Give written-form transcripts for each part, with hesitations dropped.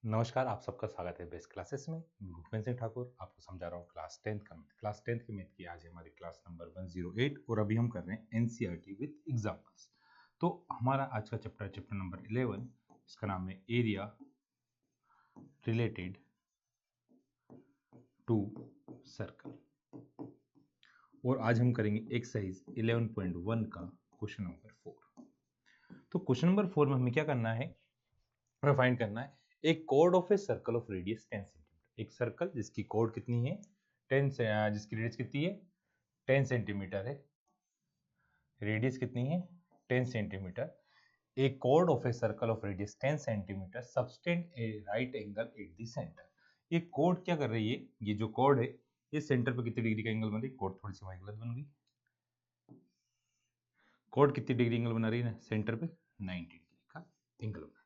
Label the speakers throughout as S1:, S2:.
S1: नमस्कार, आप सबका स्वागत है बेस्ट क्लासेस में। भूपेंद्र सिंह ठाकुर आपको समझा रहा हूँ क्लास 10th का मैथ। क्लास 10th के मैथ की आज हमारी क्लास नंबर 108 और अभी हम कर रहे हैं एनसीईआरटी विद एग्जांपल्स। तो हमारा आज का चैप्टर नंबर 11, इसका नाम है एरिया रिलेटेड टू सर्कल। और आज हम करेंगे एक्सरसाइज 11.1 का क्वेश्चन नंबर 4। तो क्वेश्चन नंबर 4 में हमें क्या करना है, हमें फाइंड करना है एक code of a circle of radius 10 centimetre. एक सर्कल जिसकी कोड कितनी है 10 से, जिसकी रेडियस कितनी है 10 सेंटीमीटर है, रेडियस कितनी है 10 centimetre. A code of a circle of radius 10 centimetre subtend A right angle at the centre. ये कोड क्या कर रही है, ये जो कोड है ये सेंटर पे कितनी डिग्री का एंगल बन रही है। कोड थोड़ी सी गलत बन गई। कोड कितनी डिग्री एंगल बना रही है सेंटर पे 90 डिग्री का एंगल बना रही है।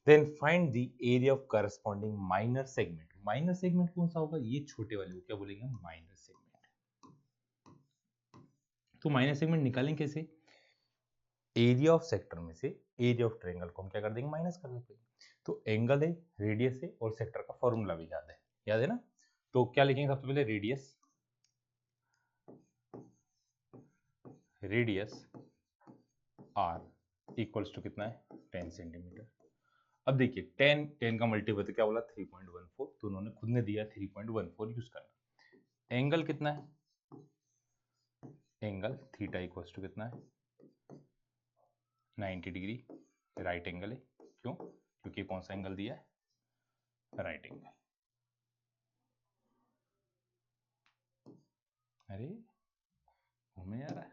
S1: Then find the area of corresponding minor segment। Minor segment कौन सा होगा, ये छोटे वाले को क्या बोलेंगे हम, माइनर सेगमेंट। तो माइनर सेगमेंट निकालें कैसे, एरिया ऑफ सेक्टर में से एरिया ऑफ ट्रायंगल को हम क्या कर देंगे, माइनस कर देंगे। तो एंगल है, रेडियस है और सेक्टर का फॉर्मूला भी याद है ना। तो क्या लिखेंगे सबसे पहले, रेडियस आर इक्वल्स टू कितना है 10 सेंटीमीटर। अब देखिए 10 का मल्टीपल तो क्या बोला 3.14, तो उन्होंने खुद ने दिया 3.14 यूज करना। एंगल कितना है, एंगल थीटा इक्वल्स टू कितना है 90 डिग्री, राइट एंगल है। क्यों, क्योंकि कौन सा एंगल दिया है, राइट एंगल। अरे घूमे जा रहा है,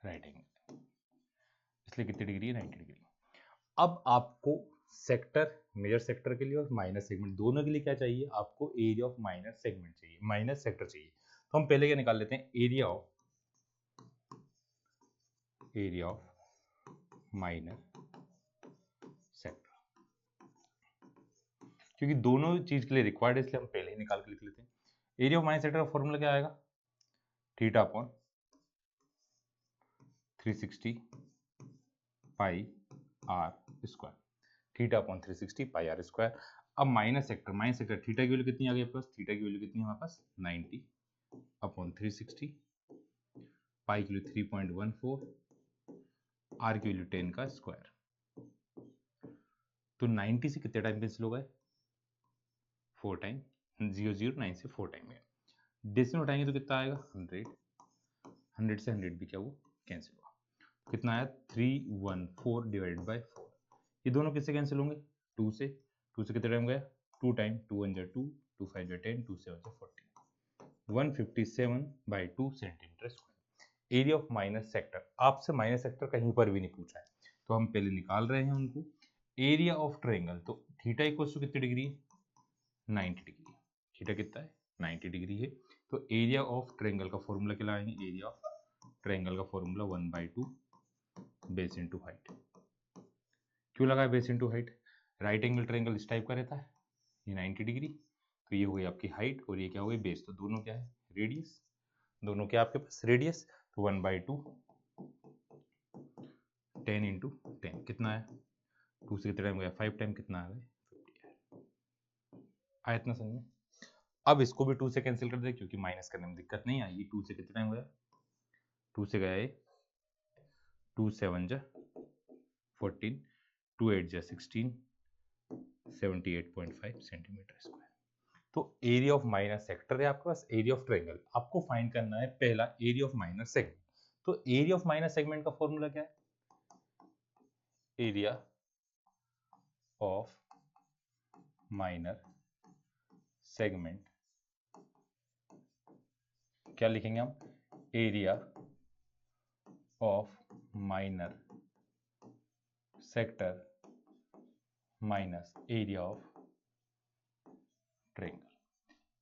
S1: राइट एंगल, इसलिए कितनी डिग्री है 90 डिग्री। अब आपको सेक्टर, मेजर सेक्टर के लिए और माइनर सेगमेंट दोनों के लिए क्या चाहिए, आपको एरिया ऑफ माइनर सेगमेंट चाहिए, माइनर सेक्टर चाहिए। तो हम पहले क्या निकाल लेते हैं, एरिया ऑफ माइनर सेक्टर। क्योंकि दोनों चीज के लिए रिक्वायर्ड है इसलिए हम पहले ही निकाल के लिख लेते हैं। एरिया ऑफ माइनर सेक्टर का फॉर्मूला क्या आएगा, theta upon 360 pi r square, theta upon 360 pi r square. अब माइनस सेक्टर थीटा की वैल्यू कितनी आ गई आपके पास, थीटा की वैल्यू कितनी है हमारे पास 90 अपॉन 360, पाई की वैल्यू 3.14, आर की वैल्यू 10 का स्क्वायर। तो 90 से कितने टाइम कैंसिल हो गए, 4 टाइम, 009 से 4 टाइम गया। डेसिमल उठाएंगे तो कितना आएगा 100, 100 से 100 भी क्या वो कैंसिल हुआ, कितना आया 314 डिवाइडेड बाय 4। ये दोनों किससे कैंसिल होंगे, 2 से, 2 से कितने टाइम गया 2 time, 2 1 2, 2 5 10, 2 7 14, 157/2 centimetre square. Area of minus sector, आपसे माइनस सेक्टर कहीं पर भी नहीं पूछा है तो हम पहले निकाल रहे हैं उनको। एरिया ऑफ ट्रायंगल, तो थीटा इक्वल्स टू कितनी डिग्री है 90 डिग्री, थीटा कितना है 90 डिग्री है। तो एरिया ऑफ ट्रायंगल का फॉर्मूला क्या लगाएंगे, एरिया ऑफ ट्रायंगल का फॉर्मूला 1/2 बेस इनटू हाइट। क्यों लगा base into height, right angle triangle इस टाइप का रहता है, ये 90 डिग्री, तो ये हो गई आपकी हाइट और ये क्या हो गई बेस, तो दोनों क्या है रेडियस, दोनों क्या आपके पास रेडियस। तो 1/2 10 इंटू 10 कितना है, 2 से कितना टाइम गया 5 टाइम, कितना आ गया 50 आया, इतना समझ में। अब इसको भी 2 से कैंसिल कर दे क्योंकि माइनस करने में दिक्कत नहीं आएगी। 2 से कितना टाइम गया, 2 से गया है 2 7 जा 14, 2 8 जा 16, 78.5 सेंटीमीटर स्क्वायर। तो एरिया ऑफ माइनर सेक्टर है आपके पास, एरिया ऑफ ट्रायंगल आपको फाइंड करना है पहला एरिया ऑफ माइनर सेगमेंट। तो एरिया ऑफ माइनर सेगमेंट का फॉर्मूला क्या है, एरिया ऑफ माइनर सेगमेंट क्या लिखेंगे हम, area of minor sector minus area of triangle,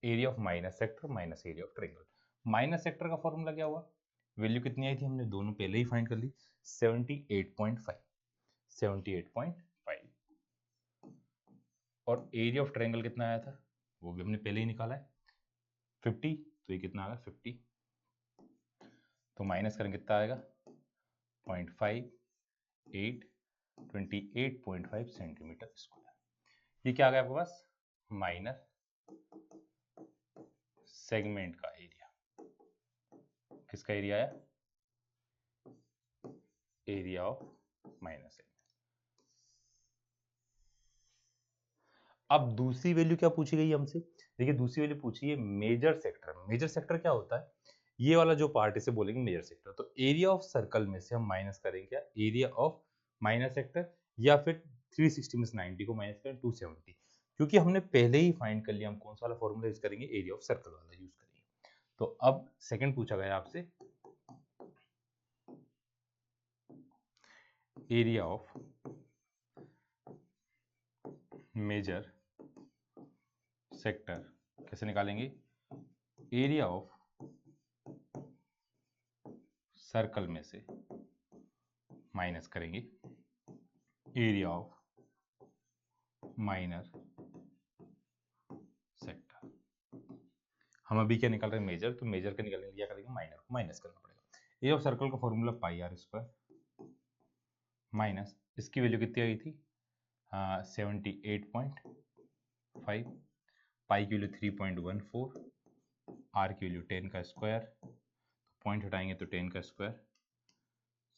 S1: area of minor sector minus area of triangle. Minor sector का formula क्या हुआ, वैल्यू कितनी आई थी, हमने दोनों पहले ही फाइंड कर ली 78.5, 78.5। और एरिया ऑफ ट्रायंगल कितना आया था वो भी हमने पहले ही निकाला है 50, तो ये कितना आएगा 50, तो माइनस करेंगे कितना आएगा 0.58 28.5 सेंटीमीटर स्क्वायर। ये क्या आ गया आपके पास? माइनर सेगमेंट का एरिया। किसका एरिया आया? Area of minor segment. अब दूसरी वैल्यू क्या पूछी गई हमसे? देखिए दूसरी वैल्यू पूछी है मेजर सेक्टर। मेजर सेक्टर क्या होता है? ये वाला जो पार्ट इसे बोलेंगे मेजर सेक्टर। तो एरिया ऑफ सर्कल में से हम माइनस करेंगे क्या? एरिया ऑफ माइनर सेक्टर, या फिर 360 में से 90 को माइनस करें 270, क्योंकि हमने पहले ही फाइंड कर लिया हम कौन सा वाला फॉर्मूला यूज करेंगे, एरिया ऑफ सर्कल वाला यूज करेंगे। तो अब सेकंड पूछा गया आपसे, एरिया ऑफ मेजर सेक्टर कैसे निकालेंगे? एरिया ऑफ सर्कल में से माइनस करेंगे एरिया ऑफ माइनर सेक्टर। हम अभी क्या निकाल रहे हैं? मेजर। तो मेजर का निकालने के लिए क्या करेंगे? माइनर को माइनस करना पड़ेगा। एरिया ऑफ सर्कल का formula pi r square minus इसकी वैल्यू कितनी आई थी? 78.5, पाई की वैल्यू 3.14, आर की वैल्यू 10 का स्क्वायर, पॉइंट हटाएंगे तो 10 का स्क्वायर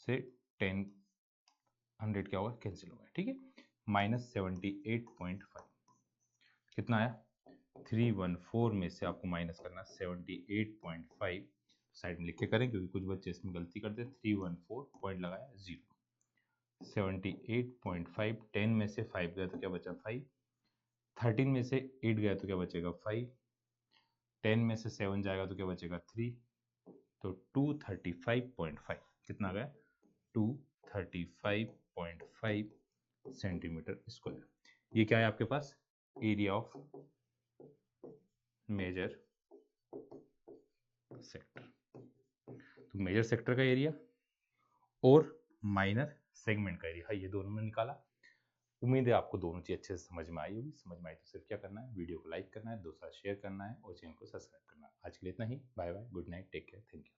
S1: से 10 100 क्या होगा? कैंसिल होगा। ठीक है, माइनस 78.5 कितना आया? 314 में से आपको माइनस करना 78.5, साइड में लिख के करें क्योंकि कुछ बच्चे इसमें गलती करते हैं। 314 पॉइंट लगाया 0, 78.5, 10 में से 5 गया तो क्या बचा? 5, 13 में से 8 गया तो क्या बचेगा? 5, 10 में से 7 जाएगा तो क्या बचेगा? 3, तो 235.5 कितना गया? 235.5 सेंटीमीटर स्क्वायर। ये क्या है आपके पास? Area of major sector. तो मेजर सेक्टर का एरिया और माइनर सेगमेंट का एरिया, ये दोनों में निकाला। उम्मीद है आपको दोनों चीज अच्छे से समझ में आई होगी। समझ में आई तो सिर्फ क्या करना है? वीडियो को लाइक करना है, दोस्तों शेयर करना है और चैनल को सब्सक्राइब करना है। आज के लिए इतना ही। Bye bye, good night, take care, thank you.